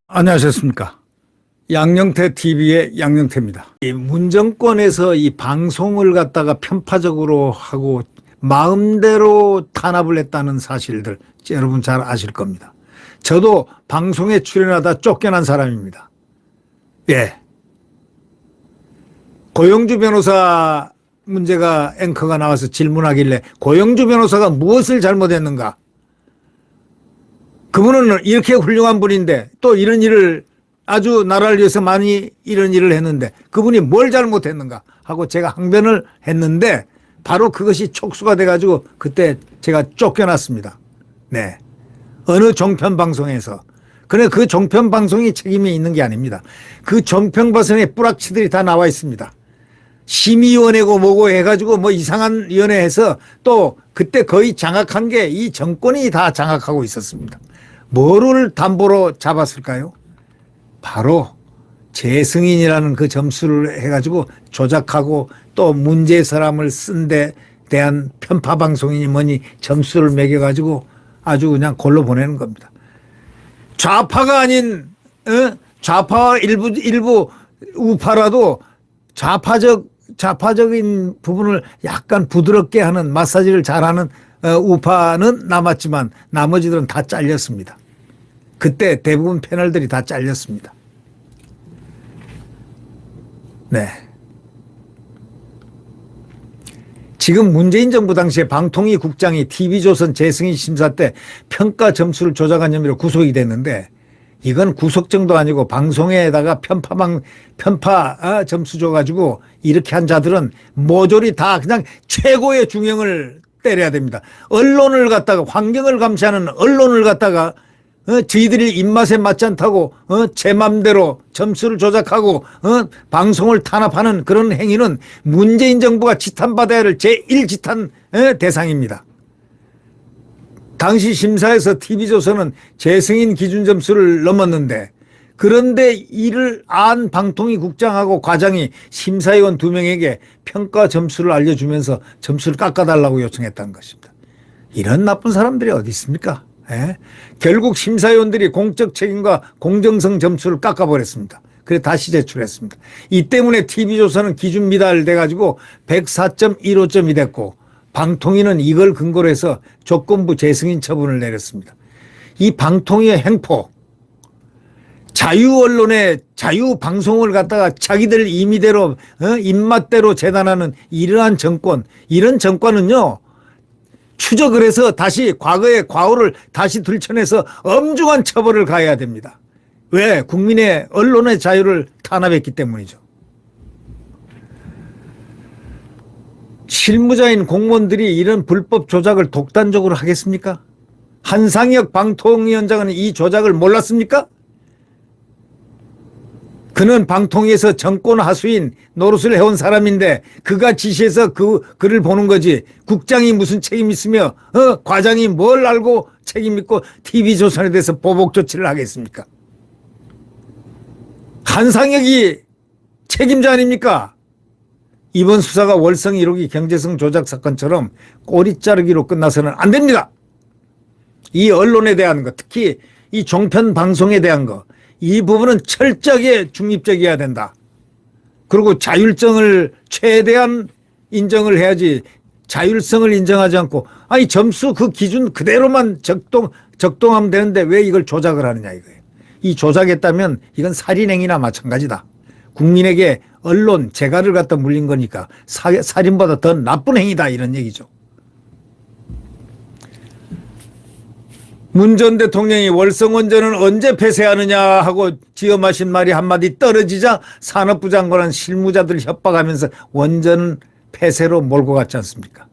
안녕하셨습니까? 양영태 TV의 양영태입니다. 이 문정권에서 이 방송을 갖다가 편파적으로 하고 마음대로 탄압을 했다는 사실들 여러분 잘 아실 겁니다. 저도 방송에 출연하다 쫓겨난 사람입니다. 예. 고영주 변호사 문제가 앵커가 나와서 질문하길래 고영주 변호사가 무엇을 잘못했는가? 그분은 이렇게 훌륭한 분인데 또 이런 일을 아주 나라를 위해서 많이 이런 일을 했는데 그분이 뭘 잘못했는가 하고 제가 항변을 했는데 바로 그것이 촉수가 돼가지고 그때 제가 쫓겨났습니다. 네. 어느 종편 방송에서. 그런데 그 종편 방송이 책임이 있는 게 아닙니다. 그 종편 방송에 뿌락치들이 다 나와 있습니다. 심의위원회고 뭐고 해가지고 뭐 이상한 위원회 해서 또 그때 거의 장악한 게 이 정권이 다 장악하고 있었습니다. 뭐를 담보로 잡았을까요? 바로 재승인이라는 그 점수를 해가지고 조작하고 또 문제 사람을 쓴 데 대한 편파 방송이니 뭐니 점수를 매겨가지고 아주 그냥 골로 보내는 겁니다. 좌파가 아닌 좌파 일부 우파라도 좌파적인 부분을 약간 부드럽게 하는 마사지를 잘하는 우파는 남았지만 나머지들은 다 잘렸습니다. 그때 대부분 패널들이 다 잘렸습니다. 네. 지금 문재인 정부 당시에 방통위 국장이 TV조선 재승인 심사 때 평가 점수를 조작한 혐의로 구속이 됐는데 이건 구속 정도 아니고 방송에다가 편파 점수 줘가지고 이렇게 한 자들은 모조리 다 그냥 최고의 중형을 때려야 됩니다. 언론을 갖다가 환경을 감시하는 언론을 갖다가 저희들이 입맛에 맞지 않다고 제 맘대로 점수를 조작하고 방송을 탄압하는 그런 행위는 문재인 정부가 지탄받아야 할 제1지탄 대상입니다. 당시 심사에서 TV조선은 재승인 기준 점수를 넘었는데 그런데 이를 안 방통위 국장하고 과장이 심사위원 2명에게 평가 점수를 알려주면서 점수를 깎아달라고 요청했다는 것입니다. 이런 나쁜 사람들이 어디 있습니까? 예? 결국 심사위원들이 공적 책임과 공정성 점수를 깎아버렸습니다. 그래서 다시 제출했습니다. 이 때문에 TV조선은 기준 미달돼가지고 104.15점이 됐고 방통위는 이걸 근거로 해서 조건부 재승인 처분을 내렸습니다. 이 방통위의 행포, 자유언론의 자유방송을 갖다가 자기들 임의대로 입맛대로 재단하는 이러한 정권, 이런 정권은요 추적을 해서 다시 과거의 과오를 다시 들춰내서 엄중한 처벌을 가해야 됩니다. 왜? 국민의 언론의 자유를 탄압했기 때문이죠. 실무자인 공무원들이 이런 불법 조작을 독단적으로 하겠습니까? 한상혁 방통위원장은 이 조작을 몰랐습니까? 그는 방통위에서 정권 하수인 노릇을 해온 사람인데 그가 지시해서 그를 보는 거지 국장이 무슨 책임 있으며 과장이 뭘 알고 책임 있고 TV조선에 대해서 보복 조치를 하겠습니까? 한상혁이 책임자 아닙니까? 이번 수사가 월성 1호기 경제성 조작 사건처럼 꼬리 자르기로 끝나서는 안 됩니다. 이 언론에 대한 것, 특히 이 종편 방송에 대한 것, 이 부분은 철저하게 중립적이어야 된다. 그리고 자율성을 최대한 인정을 해야지 자율성을 인정하지 않고 아니 점수 그 기준 그대로만 적동하면 되는데 왜 이걸 조작을 하느냐 이거예요. 이 조작했다면 이건 살인행위나 마찬가지다. 국민에게 언론 재갈을 갖다 물린 거니까 살인보다 더 나쁜 행위다 이런 얘기죠. 문 전 대통령이 월성원전은 언제 폐쇄하느냐 하고 지어마신 말이 한마디 떨어지자 산업부 장관은 실무자들을 협박하면서 원전 폐쇄로 몰고 갔지 않습니까?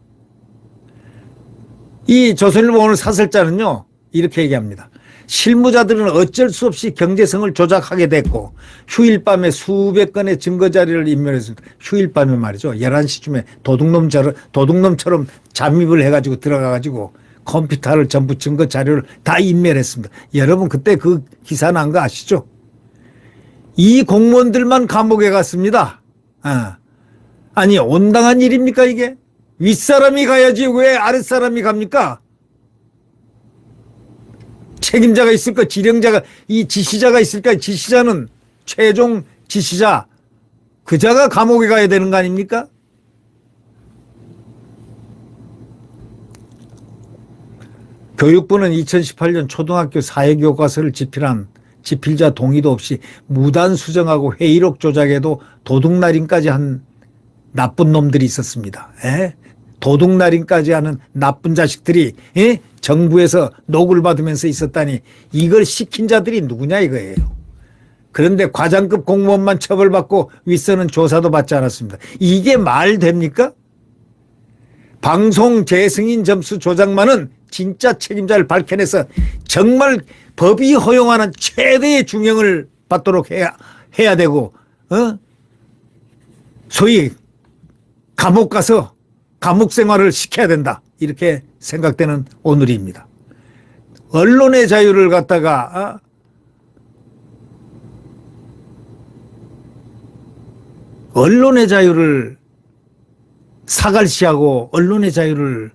이 조선일보 오늘 사설자는요 이렇게 얘기합니다. 실무자들은 어쩔 수 없이 경제성을 조작하게 됐고 휴일밤에 수백 건의 증거자료를 인멸했습니다. 휴일밤에 말이죠. 11시쯤에 도둑놈처럼 잠입을 해가지고 들어가가지고 컴퓨터를 전부 증거자료를 다 인멸했습니다. 여러분 그때 그 기사 난 거 아시죠? 이 공무원들만 감옥에 갔습니다. 아니 온당한 일입니까 이게? 윗사람이 가야지 왜 아랫사람이 갑니까? 책임자가 있을까? 지령자가, 이 지시자가 있을까? 지시자는 최종 지시자, 그자가 감옥에 가야 되는 거 아닙니까? 교육부는 2018년 초등학교 사회교과서를 집필한 집필자 동의도 없이 무단 수정하고 회의록 조작에도 도둑날인까지 한 나쁜 놈들이 있었습니다. 도둑날인까지 하는 나쁜 자식들이 정부에서 녹을 받으면서 있었다니 이걸 시킨 자들이 누구냐 이거예요. 그런데 과장급 공무원만 처벌받고 윗선은 조사도 받지 않았습니다. 이게 말 됩니까? 방송 재승인 점수 조작만은 진짜 책임자를 밝혀내서 정말 법이 허용하는 최대의 중형을 받도록 해야 되고, 소위 감옥 가서 감옥 생활을 시켜야 된다. 이렇게 생각되는 오늘입니다. 언론의 자유를 갖다가 언론의 자유를 사갈시하고 언론의 자유를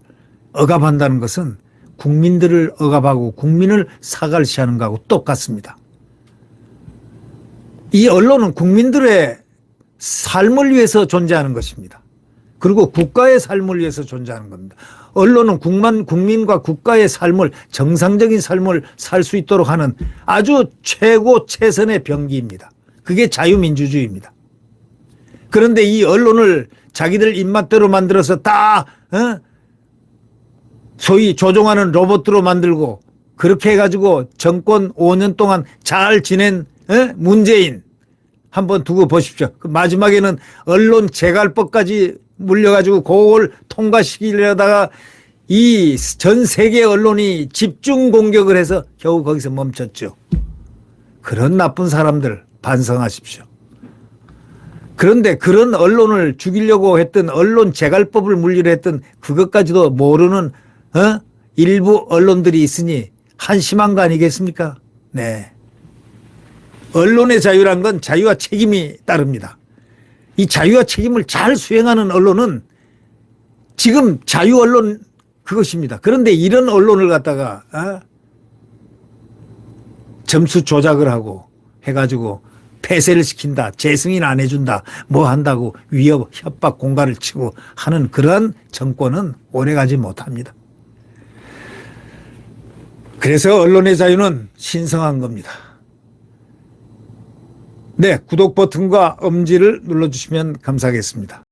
억압한다는 것은 국민들을 억압하고 국민을 사갈시하는 것하고 똑같습니다. 이 언론은 국민들의 삶을 위해서 존재하는 것입니다. 그리고 국가의 삶을 위해서 존재하는 겁니다. 언론은 국민과 국가의 삶을, 정상적인 삶을 살 수 있도록 하는 아주 최고 최선의 병기입니다. 그게 자유민주주의입니다. 그런데 이 언론을 자기들 입맛대로 만들어서 다 소위 조종하는 로봇으로 만들고 그렇게 해가지고 정권 5년 동안 잘 지낸 문재인 한번 두고 보십시오. 마지막에는 언론 재갈법까지 물려가지고 그걸 통과시키려다가 이 전 세계 언론이 집중 공격을 해서 겨우 거기서 멈췄죠. 그런 나쁜 사람들 반성하십시오. 그런데 그런 언론을 죽이려고 했던 언론 재갈법을 물리려 했던 그것까지도 모르는 일부 언론들이 있으니 한심한 거 아니겠습니까? 네. 언론의 자유란 건 자유와 책임이 따릅니다. 이 자유와 책임을 잘 수행하는 언론은 지금 자유 언론 그것입니다. 그런데 이런 언론을 갖다가 점수 조작을 하고 해가지고 폐쇄를 시킨다, 재승인 안 해준다, 뭐 한다고 위협, 협박, 공갈을 치고 하는 그런 정권은 오래가지 못합니다. 그래서 언론의 자유는 신성한 겁니다. 네, 구독 버튼과 엄지를 눌러주시면 감사하겠습니다.